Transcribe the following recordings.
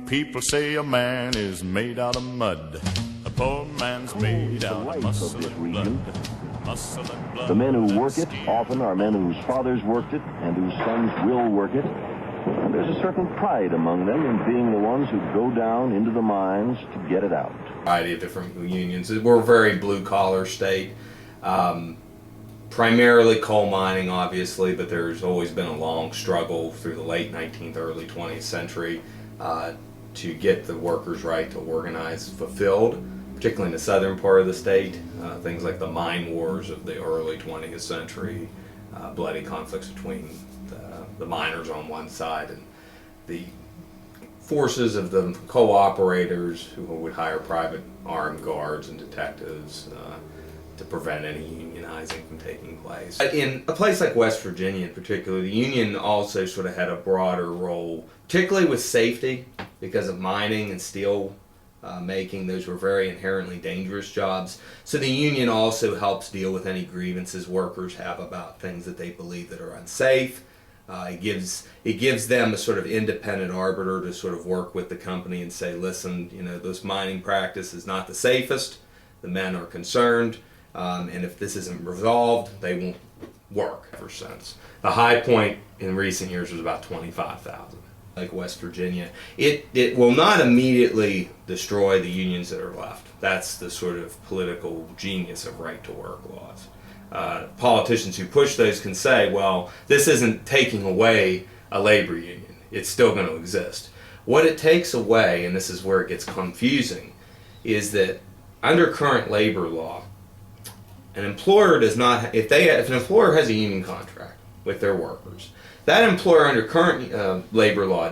people say a man is made out of mud. A poor man's made out of muscle and blood. Muscle and blood. The men who work it often are men whose fathers worked it and whose sons will work it. And there's a certain pride among them in being the ones who go down into the mines to get it out. A variety of different unions. We're a very blue-collar state. Primarily coal mining, obviously, but there's always been a long struggle through the late 19th, early 20th century to get the workers' right to organize fulfilled, particularly in the southern part of the state. Things like the mine wars of the early 20th century, bloody conflicts between the miners on one side and the forces of the co-operators who would hire private armed guards and detectives to prevent any unionizing from taking place. In a place like West Virginia in particular, the union also sort of had a broader role, particularly with safety, because of mining and steel making. Those were very inherently dangerous jobs. So the union also helps deal with any grievances workers have about things that they believe that are unsafe. It gives them a sort of independent arbiter to sort of work with the company and say, listen, you know, this mining practice is not the safest. The men are concerned. And if this isn't resolved, they won't work ever since. The high point in recent years was about 25,000. Like West Virginia, it will not immediately destroy the unions that are left. That's the sort of political genius of right-to-work laws. Politicians who push those can say, well, this isn't taking away a labor union. It's still going to exist. What it takes away, and this is where it gets confusing, is that under current labor law, an employer does not, if an employer has a union contract with their workers, that employer under current labor law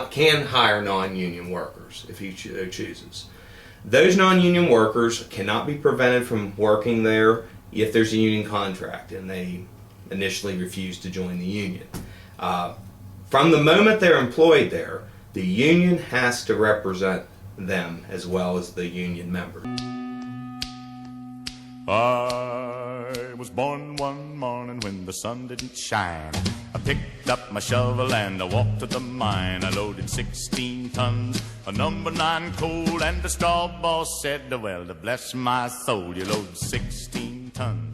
can hire non-union workers if he chooses. Those non-union workers cannot be prevented from working there if there's a union contract and they initially refuse to join the union. From the moment they're employed there, the union has to represent them as well as the union member. I was born one morning when the sun didn't shine. I picked up my shovel and I walked to the mine. I loaded 16 tons of number 9 coal, and the straw boss said, well, to bless my soul, you load 16 tons